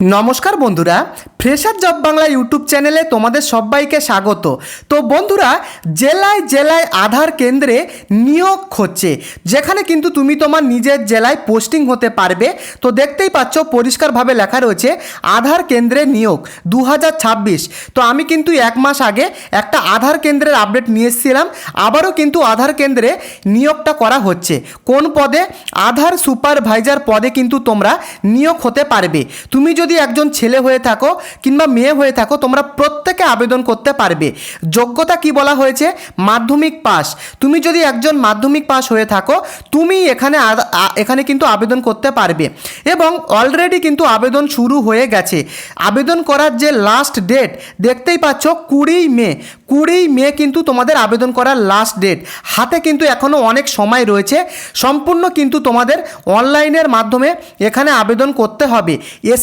নমস্কার বন্ধুরা, fresher job Bangla YouTube চ্যানেলে তোমাদের সবাইকে স্বাগত। তো বন্ধুরা, জেলায় জেলায় আধার কেন্দ্রে নিয়োগ হচ্ছে, যেখানে কিন্তু তুমি তোমার নিজের জেলায় পোস্টিং হতে পারবে। তো দেখতেই পাচ্ছ পরিষ্কারভাবে লেখা রয়েছে আধার কেন্দ্রে নিয়োগ 2026। তো আমি কিন্তু এক মাস আগে একটা আধার কেন্দ্রের আপডেট নিয়ে এসেছিলাম। আবারও কিন্তু আধার কেন্দ্রে নিয়োগটা করা হচ্ছে। কোন পদে? আধার সুপারভাইজার পদে কিন্তু তোমরা নিয়োগ হতে পারবে। তুমি যদি একজন ছেলে হয়ে থাকো কিংবা মেয়ে হয়ে থাকো, তোমরা প্রত্যেকে আবেদন করতে পারবে। যোগ্যতা কি বলা হয়েছে? মাধ্যমিক পাস। তুমি যদি একজন মাধ্যমিক পাস হয়ে থাকো, তুমি এখানে কিন্তু আবেদন করতে পারবে। এবং অলরেডি কিন্তু আবেদন শুরু হয়ে গেছে। আবেদন করার যে লাস্ট ডেট দেখতেই পাচ্ছ 20 মে কিন্তু তোমাদের আবেদন করার লাস্ট ডেট। হাতে কিন্তু এখনও অনেক সময় রয়েছে। সম্পূর্ণ কিন্তু তোমাদের অনলাইনের মাধ্যমে এখানে আবেদন করতে হবে।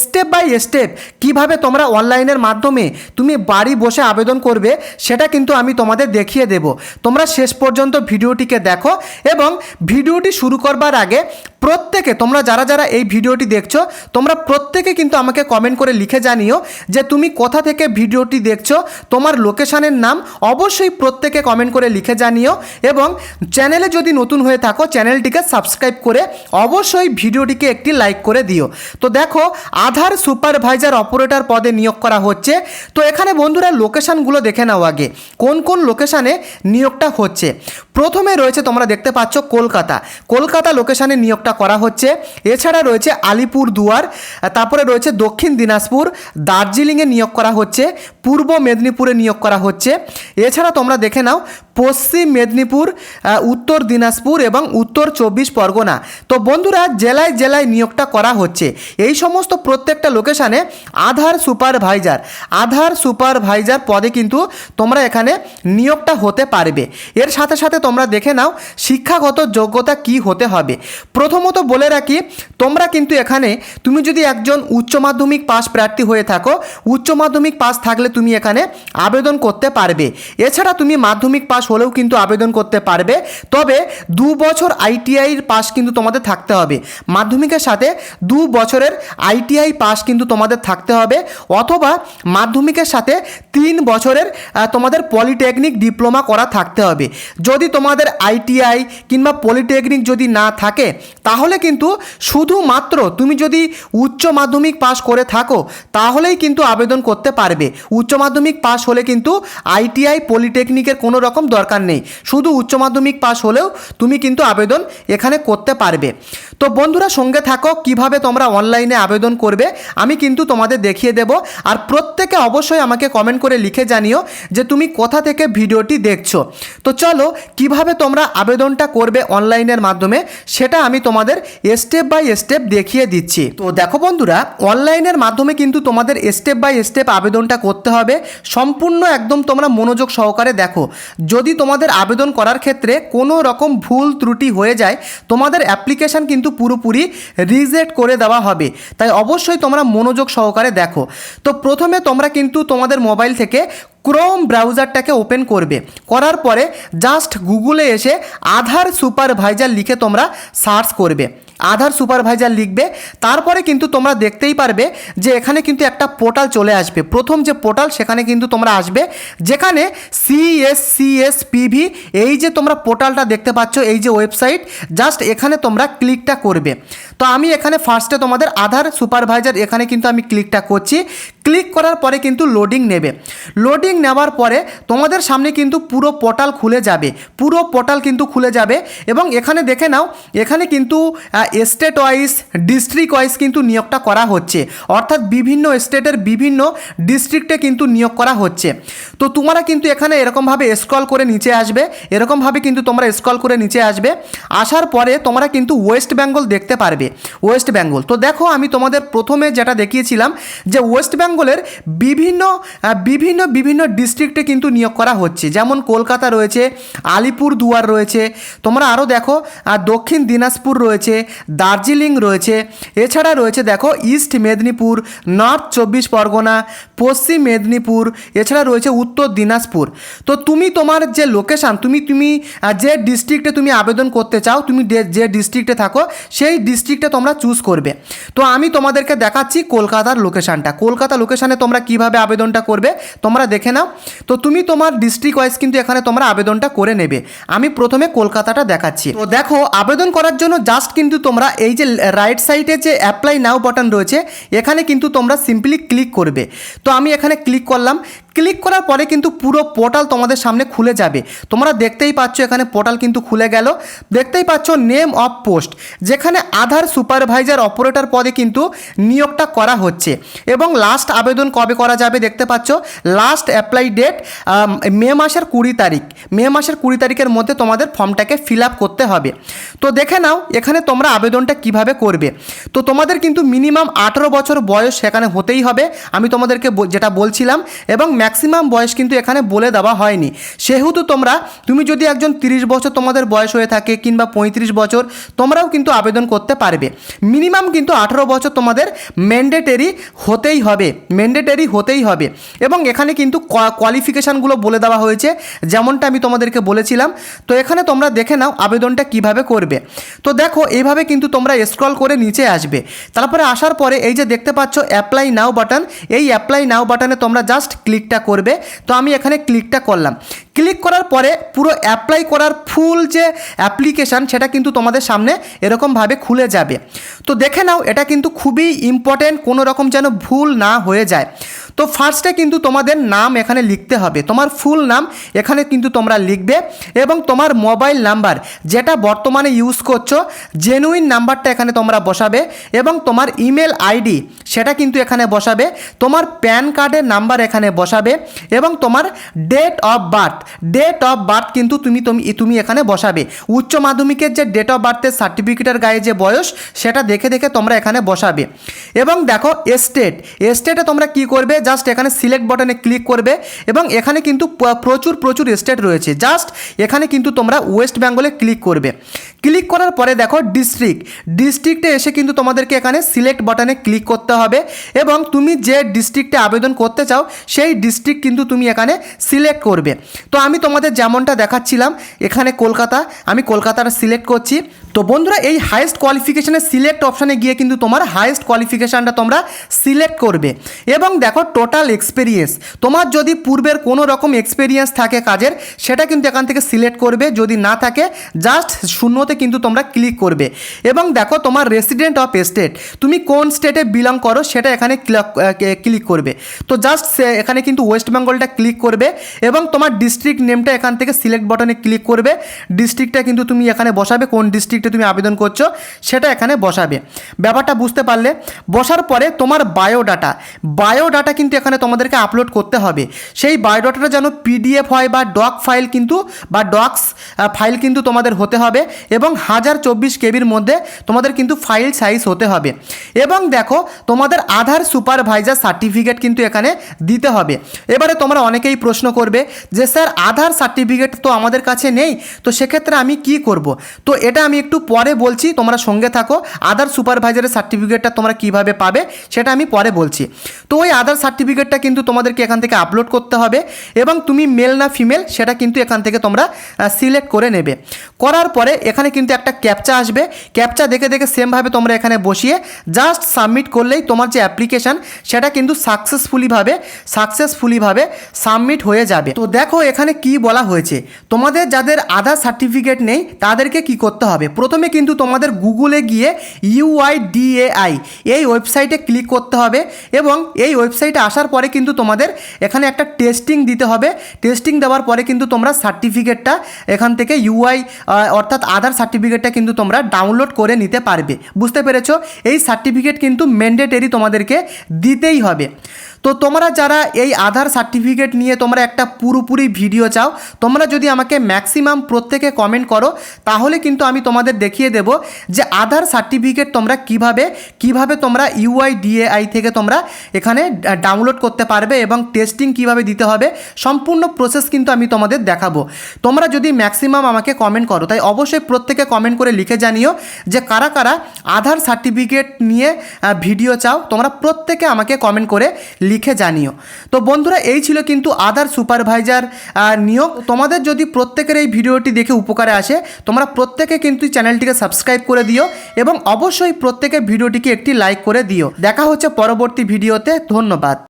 স্টেপ বাই স্টেপ কিভাবে তোমরা অনলাইনের মাধ্যমে তুমি বাড়ি বসে আবেদন করবে, সেটা কিন্তু আমি তোমাদের দেখিয়ে দেব। তোমরা শেষ পর্যন্ত ভিডিওটিকে দেখো। এবং ভিডিওটি শুরু করবার আগে প্রত্যেকে, তোমরা যারা যারা এই ভিডিওটি দেখছো, তোমরা প্রত্যেকে কিন্তু আমাকে কমেন্ট করে লিখে জানিও যে তুমি কোথা থেকে ভিডিওটি দেখছো, তোমার লোকেশানের নাম অবশ্যই প্রত্যেকে কমেন্ট করে লিখে জানিও। এবং চ্যানেলে যদি নতুন হয়ে থাকো, চ্যানেলটিকে সাবস্ক্রাইব করে অবশ্যই ভিডিওটিকে একটি লাইক করে দিও। তো দেখো, আধার সুপারভাইজার অপারেটর পদে নিয়োগ করা হচ্ছে। তো এখানে বন্ধুরা লোকেশানগুলো দেখে নাও আগে, কোন কোন লোকেশানে নিয়োগটা হচ্ছে। প্রথমে রয়েছে, তোমরা দেখতে পাচ্ছ কলকাতা লোকেশানে নিয়োগটা করা হচ্ছে। এছাড়া রয়েছে আলিপুরদুয়ার, তারপরে রয়েছে দক্ষিণ দিনাজপুর, দার্জিলিংয়ে নিয়োগ করা হচ্ছে, পূর্ব মেদিনীপুরে নিয়োগ করা হচ্ছে। এছাড়া তোমরা দেখে নাও পশ্চিম মেদিনীপুর, উত্তর দিনাজপুর এবং উত্তর 24 পরগনা। তো বন্ধুরা, জেলায় জেলায় নিয়োগটা করা হচ্ছে। এই সমস্ত প্রত্যেকটা লোকেশানে আধার সুপারভাইজার পদে কিন্তু তোমরা এখানে নিয়োগটা হতে পারবে। এর সাথে সাথে তোমরা দেখে নাও শিক্ষাগত যোগ্যতা কি হতে হবে। প্রথমত বলে রাখি, তোমরা কিন্তু এখানে, তুমি যদি একজন উচ্চ মাধ্যমিক পাস প্রার্থী হয়ে থাকো, উচ্চ মাধ্যমিক পাস থাকলে তুমি এখানে আবেদন করতে পারবে। এছাড়া তুমি মাধ্যমিক পাস হলেও কিন্তু আবেদন করতে পারবে। তবে 2 বছর আইটিআইয়ের পাস কিন্তু তোমাদের থাকতে হবে। মাধ্যমিকের সাথে 2 বছরের আইটিআই পাস কিন্তু তোমাদের থাকতে হবে, অথবা মাধ্যমিকের সাথে 3 বছরের তোমাদের পলিটেকনিক ডিপ্লোমা করা থাকতে হবে। যদি তোমাদের আইটিআই কিংবা পলিটেকনিক যদি না থাকে, তাহলে কিন্তু শুধুমাত্র তুমি যদি উচ্চ মাধ্যমিক পাস করে থাকো, তাহলেই কিন্তু আবেদন করতে পারবে। উচ্চ মাধ্যমিক পাস হলে কিন্তু আইটিআই পলিটেকনিকের কোনো রকম দরকার নেই। শুধু উচ্চ মাধ্যমিক পাস হলেও তুমি কিন্তু আবেদন এখানে করতে পারবে। তো বন্ধুরা, সঙ্গে থাকো, কিভাবে তোমরা অনলাইনে আবেদন করবে আমি কিন্তু তোমাদের দেখিয়ে দেব। আর প্রত্যেকে অবশ্যই আমাকে কমেন্ট করে লিখে জানিও যে তুমি কোথা থেকে ভিডিওটি দেখছো। তো চলো, কিভাবে তোমরা আবেদনটা করবে অনলাইনের মাধ্যমে, সেটা আমি তোমাদের স্টেপ বাই স্টেপ দেখিয়ে দিচ্ছি। তো দেখো বন্ধুরা, অনলাইনের মাধ্যমে কিন্তু তোমাদের স্টেপ বাই স্টেপ আবেদনটা করতে হবে। সম্পূর্ণ একদম তোমরা মনোযোগ সহকারে দেখো। যদি তোমাদের আবেদন করার ক্ষেত্রে কোনো রকম ভুল ত্রুটি হয়ে যায়, তোমাদের অ্যাপ্লিকেশান কিন্তু পুরোপুরি রিজেক্ট করে দেওয়া হবে। তাই অবশ্যই তোমরা মনোযোগ সহকারে দেখো। তো প্রথমে তোমরা কিন্তু তোমাদের মোবাইল থেকে ক্রোম ব্রাউজারটাকে ওপেন করবে। করার পরে জাস্ট গুগলে এসে আধার সুপারভাইজার লিখে তোমরা সার্চ করবে। আধার সুপারভাইজার লিখবে, তারপরে কিন্তু তোমরা দেখতেই পারবে যে এখানে কিন্তু একটা পোর্টাল চলে আসবে। প্রথম যে পোর্টাল, সেখানে কিন্তু তোমরা আসবে, যেখানে CSCSPV, এই যে তোমরা পোর্টালটা দেখতে পাচ্ছ, এই যে ওয়েবসাইট, জাস্ট এখানে তোমরা ক্লিকটা করবে। তো আমি এখানে ফার্স্টে তোমাদের আধার সুপারভাইজার, এখানে কিন্তু আমি ক্লিকটা করছি। ক্লিক করার পরে কিন্তু লোডিং নেবে। লোডিং নেওয়ার পরে তোমাদের সামনে কিন্তু পুরো পোর্টাল খুলে যাবে। এবং এখানে দেখে নাও, এখানে কিন্তু স্টেট ওয়াইজ, ডিস্ট্রিক্ট ওয়াইজ কিন্তু নিয়োগটা করা হচ্ছে। অর্থাৎ বিভিন্ন স্টেটের বিভিন্ন ডিস্ট্রিক্টে কিন্তু নিয়োগ করা হচ্ছে। তো তোমরা কিন্তু এখানে এরকমভাবে স্ক্রল করে নিচে আসবে। এরকমভাবে কিন্তু তোমরা স্ক্রল করে নিচে আসবে। আসার পরে তোমরা কিন্তু ওয়েস্ট বেঙ্গল দেখতে পারবে। ওয়েস্ট বেঙ্গল, তো দেখো আমি তোমাদের প্রথমে যেটা দেখিয়েছিলাম যে ওয়েস্ট বেঙ্গল বেঙ্গলের বিভিন্ন বিভিন্ন বিভিন্ন ডিস্ট্রিক্টে কিন্তু নিয়োগ করা হচ্ছে, যেমন কলকাতা রয়েছে, আলিপুরদুয়ার রয়েছে, তোমরা আরও দেখো দক্ষিণ দিনাজপুর রয়েছে, দার্জিলিং রয়েছে, এছাড়া রয়েছে দেখো ইস্ট মেদিনীপুর, নর্থ 24 পরগনা, পশ্চিম মেদিনীপুর, এছাড়া রয়েছে উত্তর দিনাজপুর। তো তুমি তোমার যে লোকেশান, তুমি যে ডিস্ট্রিক্টে তুমি আবেদন করতে চাও, তুমি যে ডিস্ট্রিক্টে থাকো সেই ডিস্ট্রিক্টে তোমরা চুজ করবে। তো আমি তোমাদেরকে দেখাচ্ছি কলকাতার লোকেশানটা। কলকাতা লোকেশানে তোমরা কিভাবে আবেদনটা করবে তোমরা দেখে নাও। তো তুমি তোমার ডিস্ট্রিক্ট ওয়াইজ কিন্তু এখানে তোমরা আবেদনটা করে নেবে। আমি প্রথমে কলকাতাটা দেখাচ্ছি। তো দেখো, আবেদন করার জন্য জাস্ট কিন্তু তোমরা এই যে রাইট সাইডে যে অ্যাপ্লাই নাও বাটন রয়েছে এখানে কিন্তু তোমরা সিম্পলি ক্লিক করবে। তো আমি এখানে ক্লিক করলাম। ক্লিক করার পরে কিন্তু পুরো পোর্টাল তোমাদের সামনে খুলে যাবে। তোমরা দেখতেই পাচ্ছ এখানে পোর্টাল কিন্তু খুলে গেল। দেখতেই পাচ্ছ নেম অফ পোস্ট, যেখানে আধার সুপারভাইজার অপারেটর পদে কিন্তু নিয়োগটা করা হচ্ছে এবং লাস্ট আবেদন কবে করা যাবে দেখতে পাচ্ছ। লাস্ট অ্যাপ্লাই ডেট মে মাসের 20 তারিখ। মে মাসের 20 তারিখের মধ্যে তোমাদের ফর্মটাকে ফিল আপ করতে হবে। তো দেখে নাও এখানে তোমরা আবেদনটা কিভাবে করবে। তো তোমাদের কিন্তু মিনিমাম 18 বছর বয়স সেখানে হতেই হবে, আমি তোমাদেরকে যেটা বলছিলাম, এবং ম্যাক্সিমাম বয়স কিন্তু এখানে বলে দেওয়া হয়নি। সেহেতু তুমি যদি একজন 30 বছর তোমাদের বয়স হয়ে থাকে কিংবা 35 বছর, তোমরাও কিন্তু আবেদন করতে পারবে। মিনিমাম কিন্তু 18 বছর তোমাদের ম্যান্ডেটরি হতেই হবে। এবং এখানে কিন্তু কোয়ালিফিকেশানগুলো বলে দেওয়া হয়েছে, যেমনটা আমি তোমাদেরকে বলেছিলাম। তো এখানে তোমরা দেখে নাও আবেদনটা কিভাবে করবে। তো দেখো এইভাবে কিন্তু তোমরা স্ক্রল করে নিচে আসবে। তারপরে আসার পরে এই যে দেখতে পাচ্ছ অ্যাপ্লাই নাও বাটন, এই অ্যাপ্লাই নাও বাটনে তোমরা জাস্ট ক্লিকটা করবে। তো আমি এখানে ক্লিকটা করলাম। ক্লিক করার পরে পুরো অ্যাপ্লাই করার ফুল যে অ্যাপ্লিকেশান সেটা কিন্তু তোমাদের সামনে এরকমভাবে খুলে যাবে। তো দেখে নাও এটা কিন্তু খুবই ইম্পর্টেন্ট, কোনো রকম যেন ভুল না হয়ে যায়। তো ফার্স্টে কিন্তু তোমাদের নাম এখানে লিখতে হবে, তোমার ফুল নাম এখানে কিন্তু তোমরা লিখবে এবং তোমার মোবাইল নাম্বার যেটা বর্তমানে ইউজ করছো জেনুইন নাম্বারটা এখানে তোমরা বসাবে এবং তোমার ইমেল আইডি সেটা কিন্তু এখানে বসাবে, তোমার প্যান কার্ডের নাম্বার এখানে বসাবে এবং তোমার ডেট অফ বার্থ কিন্তু তুমি এখানে বসাবে। উচ্চ মাধ্যমিকের যে ডেট অফ বার্থের সার্টিফিকেটের গায়ে যে বয়স সেটা দেখে তোমরা এখানে বসাবে। এবং দেখো স্টেটে তোমরা কি করবে, জাস্ট এখানে সিলেক্ট বাটনে ক্লিক করবে এবং এখানে কিন্তু প্রচুর স্টেট রয়েছে। জাস্ট এখানে কিন্তু তোমরা ওয়েস্ট বেঙ্গলে ক্লিক করবে। ক্লিক করার পরে দেখো ডিস্ট্রিক্টে এসে কিন্তু তোমাদেরকে এখানে সিলেক্ট বাটনে ক্লিক করতে হবে এবং তুমি যে ডিস্ট্রিক্টে আবেদন করতে চাও সেই ডিস্ট্রিক্ট কিন্তু তুমি এখানে সিলেক্ট করবে। তো আমি তোমাদের যেমনটা দেখাচ্ছিলাম এখানে আমি কলকাতাটা সিলেক্ট করছি। তো বন্ধুরা, এই হাইয়েস্ট কোয়ালিফিকেশানের সিলেক্ট অপশানে গিয়ে কিন্তু তোমার হাইয়েস্ট কোয়ালিফিকেশানটা তোমরা সিলেক্ট করবে এবং দেখো টোটাল এক্সপিরিয়েন্স, তোমার যদি পূর্বের কোনো রকম এক্সপিরিয়েন্স থাকে কাজের সেটা কিন্তু এখান থেকে সিলেক্ট করবে, যদি না থাকে জাস্ট শূন্যতে কিন্তু তোমরা ক্লিক করবে। এবং দেখো তোমার রেসিডেন্ট অফ স্টেট, তুমি কোন স্টেটে বিলং করো সেটা এখানে ক্লিক করবে। তো জাস্ট এখানে কিন্তু ওয়েস্ট বেঙ্গলটা ক্লিক করবে এবং তোমার ডিস্ট্রিক্ট নেমটা এখান থেকে সিলেক্ট বাটনে ক্লিক করবে। ডিস্ট্রিক্টটা কিন্তু তুমি এখানে বসাবে, কোন ডিস্ট্রিক্টে তুমি আবেদন করছো সেটা এখানে বসাবে। ব্যাপারটা বুঝতে পারলে? বসার পরে তোমার বায়োডাটা কিন্তু এখানে তোমাদেরকে আপলোড করতে হবে। সেই বায়োডাটাটা যেন পিডিএফ হয় বা ডক্স ফাইল কিন্তু তোমাদের হতে হবে এবং 1024 কেবির মধ্যে তোমাদের কিন্তু ফাইল সাইজ হতে হবে। এবং দেখো তোমাদের আধার সুপারভাইজার সার্টিফিকেট কিন্তু এখানে দিতে হবে। এবারে তোমরা অনেকেই প্রশ্ন করবে যে স্যার আধার সার্টিফিকেট তো আমাদের কাছে নেই, তো সেক্ষেত্রে আমি কি করব? তো এটা আমি একটু পরে বলছি, তোমরা সঙ্গে থাকো। আধার সুপারভাইজারের সার্টিফিকেটটা তোমরা কিভাবে পাবে সেটা আমি পরে বলছি। তো ওই আধার সার্টিফিকেটটা কিন্তু তোমাদেরকে এখান থেকে আপলোড করতে হবে এবং তুমি মেল না ফিমেল সেটা কিন্তু এখান থেকে তোমরা সিলেক্ট করে নেবে। করার পরে এখানে কিন্তু একটা ক্যাপচা আসবে, ক্যাপচা দেখে সেমভাবে তোমরা এখানে বসিয়ে জাস্ট সাবমিট করলেই তোমার যে অ্যাপ্লিকেশান সেটা কিন্তু সাকসেসফুলিভাবে সাবমিট হয়ে যাবে। তো দেখো এখানে কি বলা হয়েছে, তোমাদের যাদের আধার সার্টিফিকেট নেই তাদেরকে কি করতে হবে। প্রথমে কিন্তু তোমাদের গুগলে গিয়ে UIDAI এই ওয়েবসাইটে ক্লিক করতে হবে এবং এই ওয়েবসাইটে আসার পরে কিন্তু তোমাদের এখানে একটা টেস্টিং দিতে হবে। টেস্টিং দেওয়ার পরে কিন্তু তোমরা সার্টিফিকেটটা এখান থেকে অর্থাৎ আধার সার্টিফিকেটটা কিন্তু তোমরা ডাউনলোড করে নিতে পারবে। বুঝতে পেরেছো? এই সার্টিফিকেট কিন্তু ম্যান্ডেটরি তোমাদেরকে দিতেই হবে। তো তোমরা যারা এই আধার সার্টিফিকেট নিয়ে তোমরা একটা পুরোপুরি ভিডিও চাও, তোমরা যদি আমাকে ম্যাক্সিমাম প্রত্যেকে কমেন্ট করো, তাহলে কিন্তু আমি তোমাদের দেখিয়ে দেব যে আধার সার্টিফিকেট তোমরা কিভাবে তোমরা UIDAI থেকে তোমরা এখানে ডাউনলোড করতে পারবে এবং টেস্টিং কিভাবে দিতে হবে, সম্পূর্ণ প্রসেস কিন্তু আমি তোমাদের দেখাবো। তোমরা যদি ম্যাক্সিমাম আমাকে কমেন্ট করো, তাই অবশ্যই প্রত্যেকে কমেন্ট করে লিখে জানিও যে কারা কারা আধার সার্টিফিকেট নিয়ে ভিডিও চাও। তোমরা প্রত্যেকে আমাকে কমেন্ট করে লিখে জানিও। তো বন্ধুরা, এই ছিল কিন্তু আধার সুপারভাইজার নিয়োগ। তোমাদের যদি প্রত্যেকের এই ভিডিওটি দেখে উপকারে আসে, তোমরা প্রত্যেকে কিন্তু চ্যানেলটিকে সাবস্ক্রাইব করে দিও এবং অবশ্যই প্রত্যেকে ভিডিওটিকে একটি লাইক করে দিও। দেখা হচ্ছে পরবর্তী ভিডিওতে। ধন্যবাদ।